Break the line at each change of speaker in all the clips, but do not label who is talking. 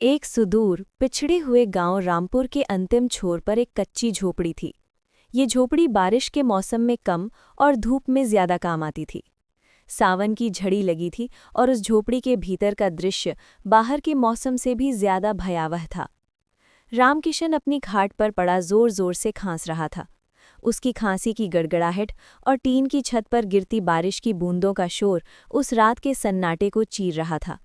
एक सुदूर पिछड़े हुए गांव रामपुर के अंतिम छोर पर एक कच्ची झोपड़ी थी। ये झोपड़ी बारिश के मौसम में कम और धूप में ज्यादा काम आती थी। सावन की झड़ी लगी थी और उस झोपड़ी के भीतर का दृश्य बाहर के मौसम से भी ज्यादा भयावह था। रामकिशन अपनी खाट पर पड़ा जोर जोर से खांस रहा था। उसकी खांसी की गड़गड़ाहट और टीन की छत पर गिरती बारिश की बूंदों का शोर उस रात के सन्नाटे को चीर रहा था।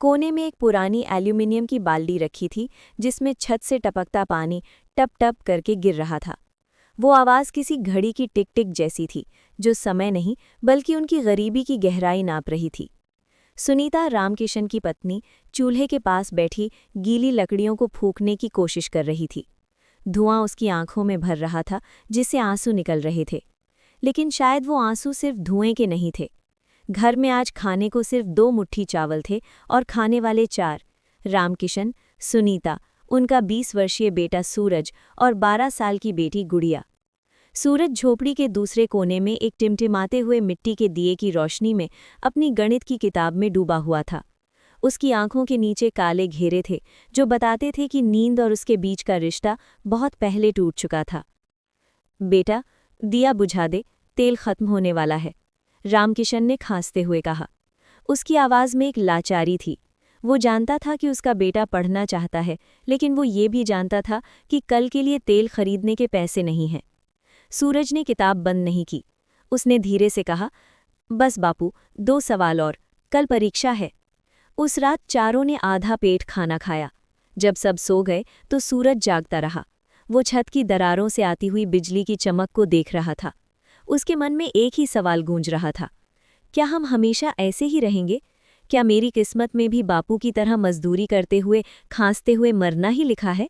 कोने में एक पुरानी एल्यूमिनियम की बाल्टी रखी थी जिसमें छत से टपकता पानी टप टप करके गिर रहा था। वो आवाज़ किसी घड़ी की टिक टिक जैसी थी, जो समय नहीं बल्कि उनकी गरीबी की गहराई नाप रही थी। सुनीता, रामकिशन की पत्नी, चूल्हे के पास बैठी गीली लकड़ियों को फूंकने की कोशिश कर रही थी। धुआं उसकी आंखों में भर रहा था, जिससे आंसू निकल रहे थे। लेकिन शायद वो आंसू सिर्फ धुएं के नहीं थे। घर में आज खाने को सिर्फ 2 मुट्ठी चावल थे और खाने वाले 4। रामकिशन, सुनीता, उनका 20 वर्षीय बेटा सूरज और 12 साल की बेटी गुड़िया। सूरज झोपड़ी के दूसरे कोने में एक टिमटिमाते हुए मिट्टी के दिए की रोशनी में अपनी गणित की किताब में डूबा हुआ था। उसकी आंखों के नीचे काले घेरे थे, जो बताते थे कि नींद और उसके बीच का रिश्ता बहुत पहले टूट चुका था। बेटा, दिया बुझा दे, तेल खत्म होने वाला है, रामकिशन ने खांसते हुए कहा। उसकी आवाज़ में एक लाचारी थी। वो जानता था कि उसका बेटा पढ़ना चाहता है, लेकिन वो ये भी जानता था कि कल के लिए तेल खरीदने के पैसे नहीं हैं। सूरज ने किताब बंद नहीं की। उसने धीरे से कहा, बस बापू, 2 सवाल और, कल परीक्षा है। उस रात चारों ने आधा पेट खाना खाया। जब सब सो गए तो सूरज जागता रहा। वो छत की दरारों से आती हुई बिजली की चमक को देख रहा था। उसके मन में एक ही सवाल गूंज रहा था, क्या हम हमेशा ऐसे ही रहेंगे? क्या मेरी किस्मत में भी बापू की तरह मजदूरी करते हुए, खांसते हुए मरना ही लिखा है?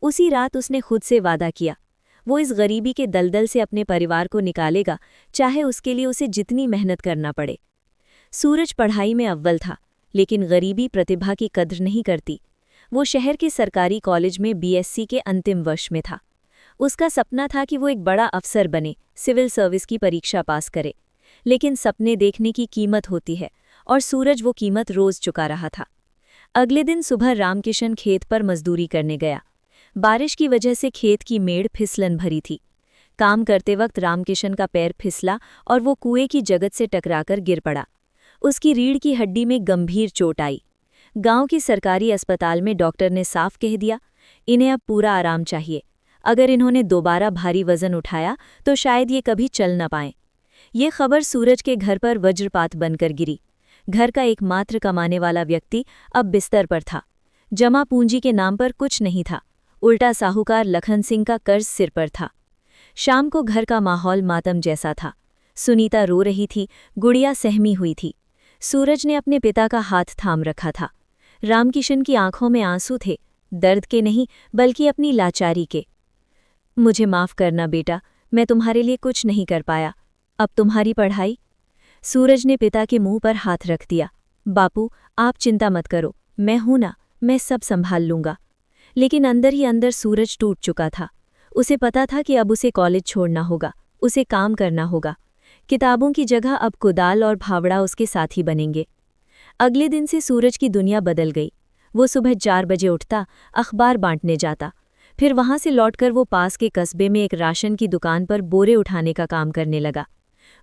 उसी रात उसने खुद से वादा किया, वो इस गरीबी के दलदल से अपने परिवार को निकालेगा, चाहे उसके लिए उसे जितनी मेहनत करना पड़े। सूरज पढ़ाई में अव्वल था, लेकिन गरीबी प्रतिभा की कद्र नहीं करती। वो शहर के सरकारी कॉलेज में बीएससी के अंतिम वर्ष में था। उसका सपना था कि वो एक बड़ा अफसर बने, सिविल सर्विस की परीक्षा पास करे। लेकिन सपने देखने की कीमत होती है, और सूरज वो कीमत रोज चुका रहा था। अगले दिन सुबह रामकिशन खेत पर मजदूरी करने गया। बारिश की वजह से खेत की मेड़ फिसलन भरी थी। काम करते वक्त रामकिशन का पैर फिसला और वो कुएं की जगत से टकराकर गिर पड़ा। उसकी रीढ़ की हड्डी में गंभीर चोट आई। गांव की सरकारी अस्पताल में डॉक्टर ने साफ कह दिया, इन्हें अब पूरा आराम चाहिए। अगर इन्होंने दोबारा भारी वजन उठाया तो शायद ये कभी चल न पाएं। ये खबर सूरज के घर पर वज्रपात बनकर गिरी। घर का एकमात्र कमाने वाला व्यक्ति अब बिस्तर पर था। जमा पूंजी के नाम पर कुछ नहीं था, उल्टा साहूकार लखन सिंह का कर्ज सिर पर था। शाम को घर का माहौल मातम जैसा था। सुनीता रो रही थी, गुड़िया सहमी हुई थी। सूरज ने अपने पिता का हाथ थाम रखा था। रामकिशन की आंखों में आंसू थे, दर्द के नहीं बल्कि अपनी लाचारी के। मुझे माफ़ करना बेटा, मैं तुम्हारे लिए कुछ नहीं कर पाया। अब तुम्हारी पढ़ाई? सूरज ने पिता के मुंह पर हाथ रख दिया। बापू, आप चिंता मत करो, मैं हूं ना, मैं सब संभाल लूंगा। लेकिन अंदर ही अंदर सूरज टूट चुका था। उसे पता था कि अब उसे कॉलेज छोड़ना होगा, उसे काम करना होगा। किताबों की जगह अब कुदाल और फावड़ा उसके साथी बनेंगे। अगले दिन से सूरज की दुनिया बदल गई। वो सुबह 4 बजे उठता, अखबार बांटने जाता। फिर वहां से लौटकर वो पास के कस्बे में एक राशन की दुकान पर बोरे उठाने का काम करने लगा।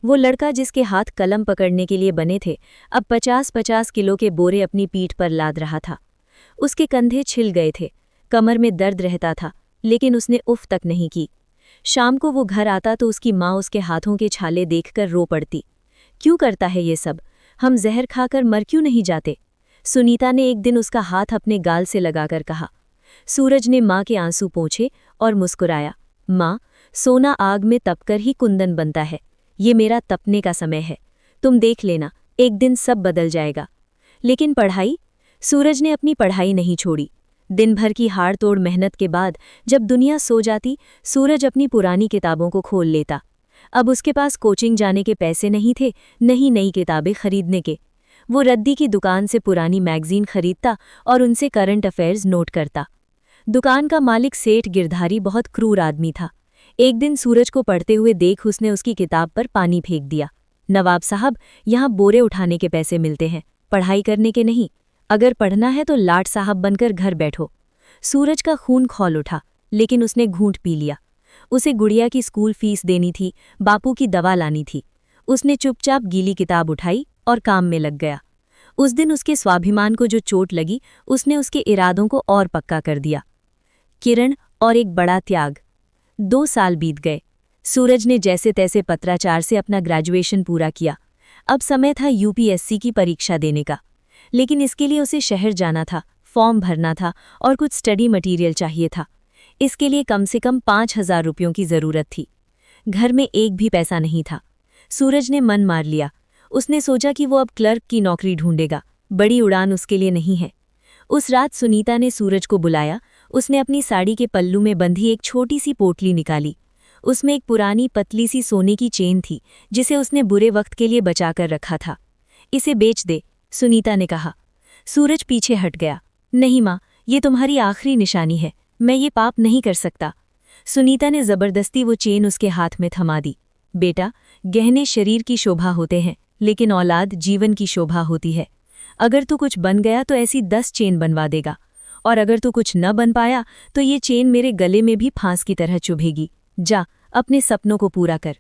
वो लड़का जिसके हाथ कलम पकड़ने के लिए बने थे, अब 50-50 किलो के बोरे अपनी पीठ पर लाद रहा था। उसके कंधे छिल गए थे, कमर में दर्द रहता था, लेकिन उसने उफ तक नहीं की। शाम को वो घर आता तो उसकी माँ उसके हाथों के छाले देखकर रो पड़ती। क्यों करता है ये सब? हम जहर खाकर मर क्यों नहीं जाते? सुनीता ने एक दिन उसका हाथ अपने गाल से लगाकर कहा। सूरज ने माँ के आंसू पोंछे और मुस्कुराया। माँ, सोना आग में तपकर ही कुंदन बनता है। ये मेरा तपने का समय है। तुम देख लेना, एक दिन सब बदल जाएगा। लेकिन पढ़ाई? सूरज ने अपनी पढ़ाई नहीं छोड़ी। दिन भर की हाड़ तोड़ मेहनत के बाद जब दुनिया सो जाती, सूरज अपनी पुरानी किताबों को खोल लेता। अब उसके पास कोचिंग जाने के पैसे नहीं थे, नहीं नई किताबें खरीदने के। वो रद्दी की दुकान से पुरानी मैगजीन खरीदता और उनसे करंट अफेयर्स नोट करता। दुकान का मालिक सेठ गिरधारी बहुत क्रूर आदमी था। एक दिन सूरज को पढ़ते हुए देख उसने उसकी किताब पर पानी फेंक दिया। नवाब साहब, यहाँ बोरे उठाने के पैसे मिलते हैं, पढ़ाई करने के नहीं। अगर पढ़ना है तो लाट साहब बनकर घर बैठो। सूरज का खून खौल उठा, लेकिन उसने घूंट पी लिया। उसे गुड़िया की स्कूल फीस देनी थी, बापू की दवा लानी थी। उसने चुपचाप गीली किताब उठाई और काम में लग गया। उस दिन उसके स्वाभिमान को जो चोट लगी, उसने उसके इरादों को और पक्का कर दिया। किरण और एक बड़ा त्याग। 2 साल बीत गए। सूरज ने जैसे तैसे पत्राचार से अपना ग्रेजुएशन पूरा किया। अब समय था यूपीएससी की परीक्षा देने का, लेकिन इसके लिए उसे शहर जाना था, फॉर्म भरना था और कुछ स्टडी मटेरियल चाहिए था। इसके लिए कम से कम 5,000 रुपयों की ज़रूरत थी। घर में एक भी पैसा नहीं था। सूरज ने मन मार लिया। उसने सोचा कि वो अब क्लर्क की नौकरी ढूंढेगा। बड़ी उड़ान उसके लिए नहीं है। उस रात सुनीता ने सूरज को बुलाया। उसने अपनी साड़ी के पल्लू में बंधी एक छोटी सी पोटली निकाली। उसमें एक पुरानी पतली सी सोने की चेन थी, जिसे उसने बुरे वक्त के लिए बचाकर रखा था। इसे बेच दे, सुनीता ने कहा। सूरज पीछे हट गया। नहीं माँ, ये तुम्हारी आखिरी निशानी है, मैं ये पाप नहीं कर सकता। सुनीता ने जबरदस्ती वो चेन उसके हाथ में थमा दी। बेटा, गहने शरीर की शोभा होते हैं, लेकिन औलाद जीवन की शोभा होती है। अगर तू कुछ बन गया तो ऐसी 10 चेन बनवा देगा, और अगर तू कुछ न बन पाया तो ये चेन मेरे गले में भी फांस की तरह चुभेगी। जा, अपने सपनों को पूरा कर।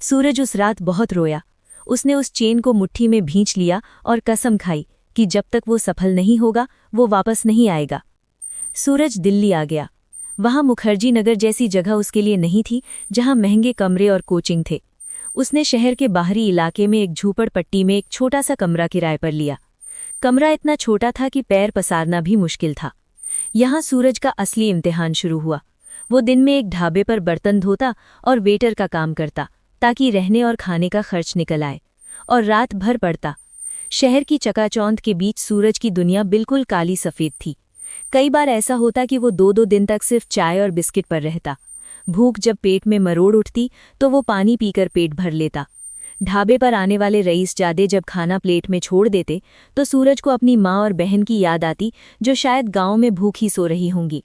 सूरज उस रात बहुत रोया। उसने उस चेन को मुट्ठी में भींच लिया और कसम खाई कि जब तक वो सफल नहीं होगा, वो वापस नहीं आएगा। सूरज दिल्ली आ गया। वहां मुखर्जी नगर जैसी जगह उसके लिए नहीं थी, जहां महंगे कमरे और कोचिंग थे। उसने शहर के बाहरी इलाके में एक झूपड़पट्टी में एक छोटा सा कमरा किराए पर लिया। कमरा इतना छोटा था कि पैर पसारना भी मुश्किल था। यहां सूरज का असली इम्तिहान शुरू हुआ। वो दिन में एक ढाबे पर बर्तन धोता और वेटर का काम करता, ताकि रहने और खाने का खर्च निकल आए, और रात भर पढ़ता। शहर की चकाचौंध के बीच सूरज की दुनिया बिल्कुल काली सफ़ेद थी। कई बार ऐसा होता कि वो 2-2 दिन तक सिर्फ चाय और बिस्किट पर रहता। भूख जब पेट में मरोड़ उठती तो वो पानी पीकर पेट भर लेता। ढाबे पर आने वाले रईसजादे जब खाना प्लेट में छोड़ देते तो सूरज को अपनी माँ और बहन की याद आती, जो शायद गांव में भूखी सो रही होंगी।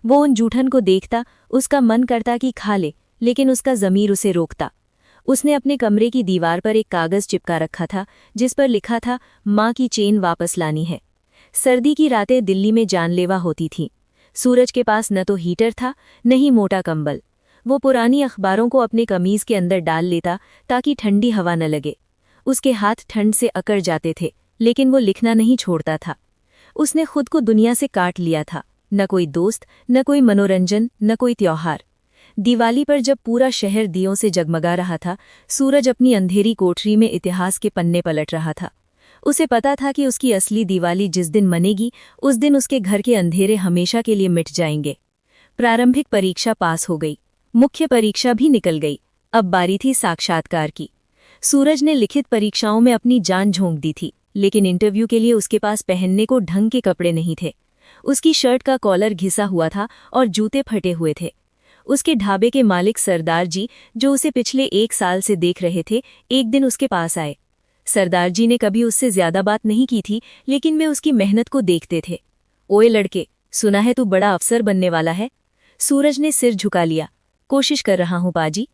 वो उन जूठन को देखता, उसका मन करता कि खा ले, लेकिन उसका ज़मीर उसे रोकता। उसने अपने कमरे की दीवार पर एक कागज़ चिपका रखा था, जिस पर लिखा था, माँ की चेन वापस लानी है। सर्दी की रातें दिल्ली में जानलेवा होती थीं। सूरज के पास न तो हीटर था, न ही मोटा कंबल। वो पुरानी अखबारों को अपने कमीज के अंदर डाल लेता ताकि ठंडी हवा न लगे। उसके हाथ ठंड से अकड़ जाते थे, लेकिन वो लिखना नहीं छोड़ता था। उसने खुद को दुनिया से काट लिया था। न कोई दोस्त, न कोई मनोरंजन, न कोई त्योहार। दिवाली पर जब पूरा शहर दियों से जगमगा रहा था, सूरज अपनी अंधेरी कोठरी में इतिहास के पन्ने पलट रहा था। उसे पता था कि उसकी असली दिवाली जिस दिन मनेगी, उस दिन उसके घर के अंधेरे हमेशा के लिए मिट जाएंगे। प्रारंभिक परीक्षा पास हो गई। मुख्य परीक्षा भी निकल गई। अब बारी थी साक्षात्कार की। सूरज ने लिखित परीक्षाओं में अपनी जान झोंक दी थी, लेकिन इंटरव्यू के लिए उसके पास पहनने को ढंग के कपड़े नहीं थे। उसकी शर्ट का कॉलर घिसा हुआ था और जूते फटे हुए थे। उसके ढाबे के मालिक सरदार जी, जो उसे पिछले 1 साल से देख रहे थे, एक दिन उसके पास आए। सरदार जी ने कभी उससे ज्यादा बात नहीं की थी, लेकिन वे उसकी मेहनत को देखते थे। ओए लड़के, सुना है तू बड़ा अफसर बनने वाला है? सूरज ने सिर झुका लिया। कोशिश कर रहा हूं पाजी।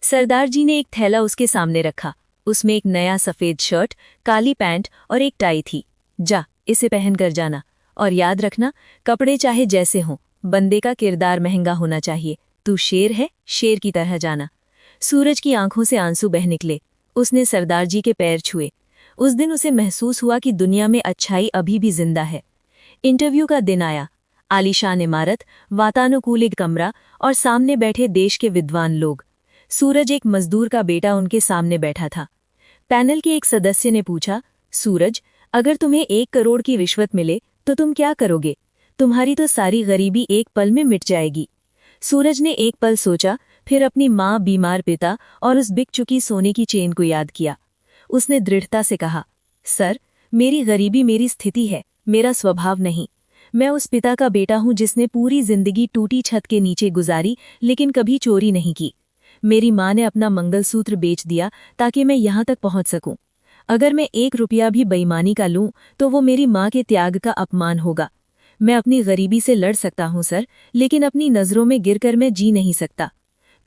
सरदार जी ने एक थैला उसके सामने रखा। उसमें एक नया सफ़ेद शर्ट, काली पैंट और एक टाई थी। जा, इसे पहन कर जाना, और याद रखना, कपड़े चाहे जैसे हों, बंदे का किरदार महंगा होना चाहिए। तू शेर है, शेर की तरह जाना। सूरज की आंखों से आंसू बह निकले। उसने सरदार जी के पैर छुए। उस दिन उसे महसूस हुआ कि दुनिया में अच्छाई अभी भी जिंदा है। इंटरव्यू का दिन आया। आलीशान इमारत, वातानुकूलित कमरा और सामने बैठे देश के विद्वान लोग। सूरज, एक मजदूर का बेटा, उनके सामने बैठा था। पैनल के एक सदस्य ने पूछा, सूरज, अगर तुम्हें 1 करोड़ की रिश्वत मिले तो तुम क्या करोगे? तुम्हारी तो सारी गरीबी एक पल में मिट जाएगी। सूरज ने एक पल सोचा, फिर अपनी माँ, बीमार पिता और उस बिक चुकी सोने की चेन को याद किया। उसने दृढ़ता से कहा, सर, मेरी गरीबी मेरी स्थिति है, मेरा स्वभाव नहीं। मैं उस पिता का बेटा हूं जिसने पूरी जिंदगी टूटी छत के नीचे गुजारी, लेकिन कभी चोरी नहीं की। मेरी माँ ने अपना मंगलसूत्र बेच दिया ताकि मैं यहाँ तक पहुँच सकूं। अगर मैं 1 रुपया भी बेईमानी का लूं तो वो मेरी माँ के त्याग का अपमान होगा। मैं अपनी गरीबी से लड़ सकता हूं सर, लेकिन अपनी नज़रों में गिरकर मैं जी नहीं सकता।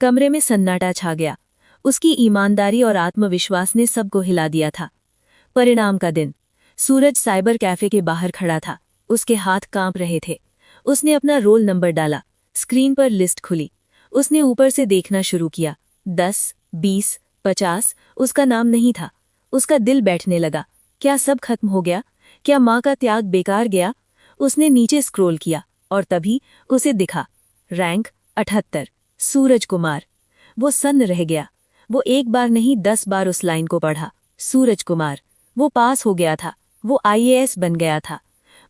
कमरे में सन्नाटा छा गया। उसकी ईमानदारी और आत्मविश्वास ने सबको हिला दिया था। परिणाम का दिन। सूरज साइबर कैफे के बाहर खड़ा था। उसके हाथ कांप रहे थे। उसने अपना रोल नंबर डाला। स्क्रीन पर लिस्ट खुली। उसने ऊपर से देखना शुरू किया। 10, 20, 50। उसका नाम नहीं था। उसका दिल बैठने लगा। क्या सब खत्म हो गया? क्या माँ का त्याग बेकार गया? उसने नीचे स्क्रॉल किया और तभी उसे दिखा, रैंक 78, सूरज कुमार। वो सन्न रह गया। वो एक बार नहीं 10 बार उस लाइन को पढ़ा। सूरज कुमार। वो पास हो गया था। वो IAS बन गया था।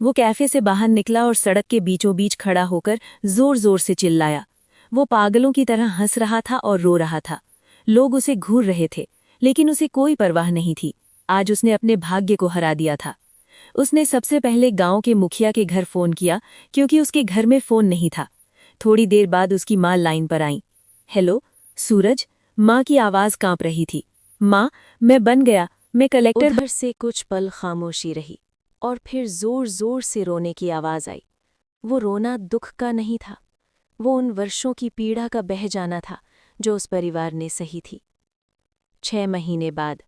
वो कैफे से बाहर निकला और सड़क के बीचों बीच खड़ा होकर जोर जोर से चिल्लाया। वो पागलों की तरह हंस रहा था और रो रहा था। लोग उसे घूर रहे थे, लेकिन उसे कोई परवाह नहीं थी। आज उसने अपने भाग्य को हरा दिया था। उसने सबसे पहले गांव के मुखिया के घर फोन किया, क्योंकि उसके घर में फोन नहीं था। थोड़ी देर बाद उसकी माँ लाइन पर आई। हेलो सूरज। माँ की आवाज कांप रही थी। माँ, मैं बन गया, मैं कलेक्टर।
उधर से कुछ पल खामोशी रही और फिर जोर जोर से रोने की आवाज आई। वो रोना दुख का नहीं था, वो उन वर्षों की पीड़ा का बह जाना था जो उस परिवार ने सही थी। 6 महीने बाद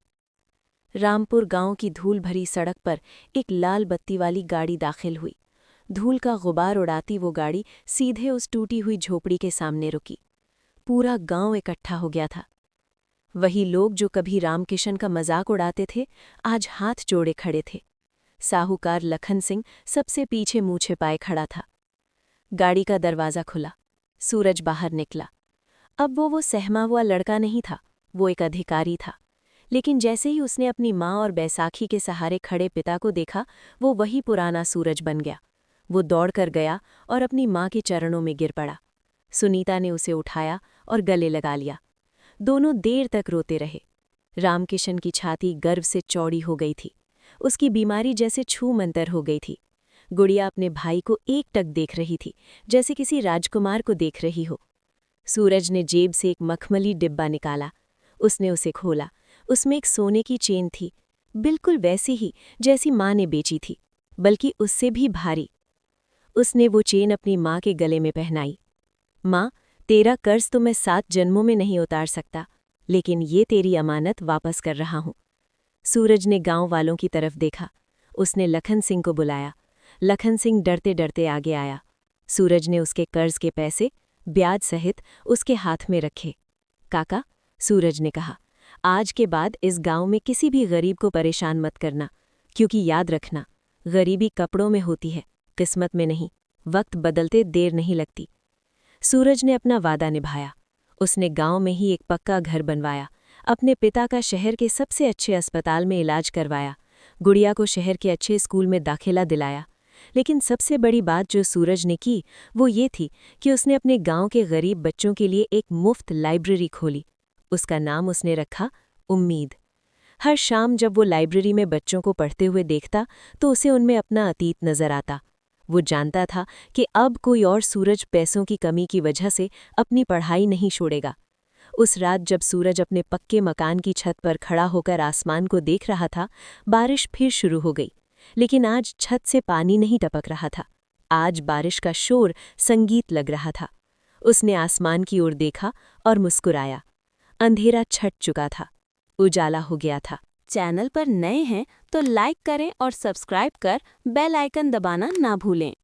रामपुर गांव की धूल भरी सड़क पर एक लाल बत्ती वाली गाड़ी दाखिल हुई। धूल का गुबार उड़ाती वो गाड़ी सीधे उस टूटी हुई झोपड़ी के सामने रुकी। पूरा गांव इकट्ठा हो गया था। वही लोग जो कभी रामकिशन का मजाक उड़ाते थे, आज हाथ जोड़े खड़े थे। साहूकार लखन सिंह सबसे पीछे मुँह छिपाए खड़ा था। गाड़ी का दरवाज़ा खुला। सूरज बाहर निकला। अब वो सहमा हुआ लड़का नहीं था, वो एक अधिकारी था। लेकिन जैसे ही उसने अपनी माँ और बैसाखी के सहारे खड़े पिता को देखा, वो वही पुराना सूरज बन गया। वो दौड़कर गया और अपनी माँ के चरणों में गिर पड़ा। सुनीता ने उसे उठाया और गले लगा लिया। दोनों देर तक रोते रहे। रामकिशन की छाती गर्व से चौड़ी हो गई थी। उसकी बीमारी जैसे छूमंतर हो गई थी। गुड़िया अपने भाई को एकटक देख रही थी, जैसे किसी राजकुमार को देख रही हो। सूरज ने जेब से एक मखमली डिब्बा निकाला। उसने उसे खोला। उसमें एक सोने की चेन थी, बिल्कुल वैसी ही जैसी माँ ने बेची थी, बल्कि उससे भी भारी। उसने वो चेन अपनी माँ के गले में पहनाई। माँ, तेरा कर्ज तो मैं 7 जन्मों में नहीं उतार सकता, लेकिन ये तेरी अमानत वापस कर रहा हूँ। सूरज ने गांव वालों की तरफ देखा। उसने लखन सिंह को बुलाया। लखन सिंह डरते डरते आगे आया। सूरज ने उसके कर्ज के पैसे ब्याज सहित उसके हाथ में रखे। काका, सूरज ने कहा, आज के बाद इस गांव में किसी भी गरीब को परेशान मत करना, क्योंकि याद रखना, गरीबी कपड़ों में होती है, किस्मत में नहीं। वक्त बदलते देर नहीं लगती। सूरज ने अपना वादा निभाया। उसने गांव में ही एक पक्का घर बनवाया, अपने पिता का शहर के सबसे अच्छे अस्पताल में इलाज करवाया, गुड़िया को शहर के अच्छे स्कूल में दाखिला दिलाया। लेकिन सबसे बड़ी बात जो सूरज ने की वो ये थी कि उसने अपने गांव के गरीब बच्चों के लिए एक मुफ्त लाइब्रेरी खोली। उसका नाम उसने रखा उम्मीद। हर शाम जब वो लाइब्रेरी में बच्चों को पढ़ते हुए देखता तो उसे उनमें अपना अतीत नजर आता। वो जानता था कि अब कोई और सूरज पैसों की कमी की वजह से अपनी पढ़ाई नहीं छोड़ेगा। उस रात जब सूरज अपने पक्के मकान की छत पर खड़ा होकर आसमान को देख रहा था, बारिश फिर शुरू हो गई। लेकिन आज छत से पानी नहीं टपक रहा था। आज बारिश का शोर संगीत लग रहा था। उसने आसमान की ओर देखा और मुस्कुराया। अंधेरा छट चुका था, उजाला हो गया था। चैनल पर नए हैं तो लाइक करें और सब्सक्राइब कर बेल आइकन दबाना ना भूलें।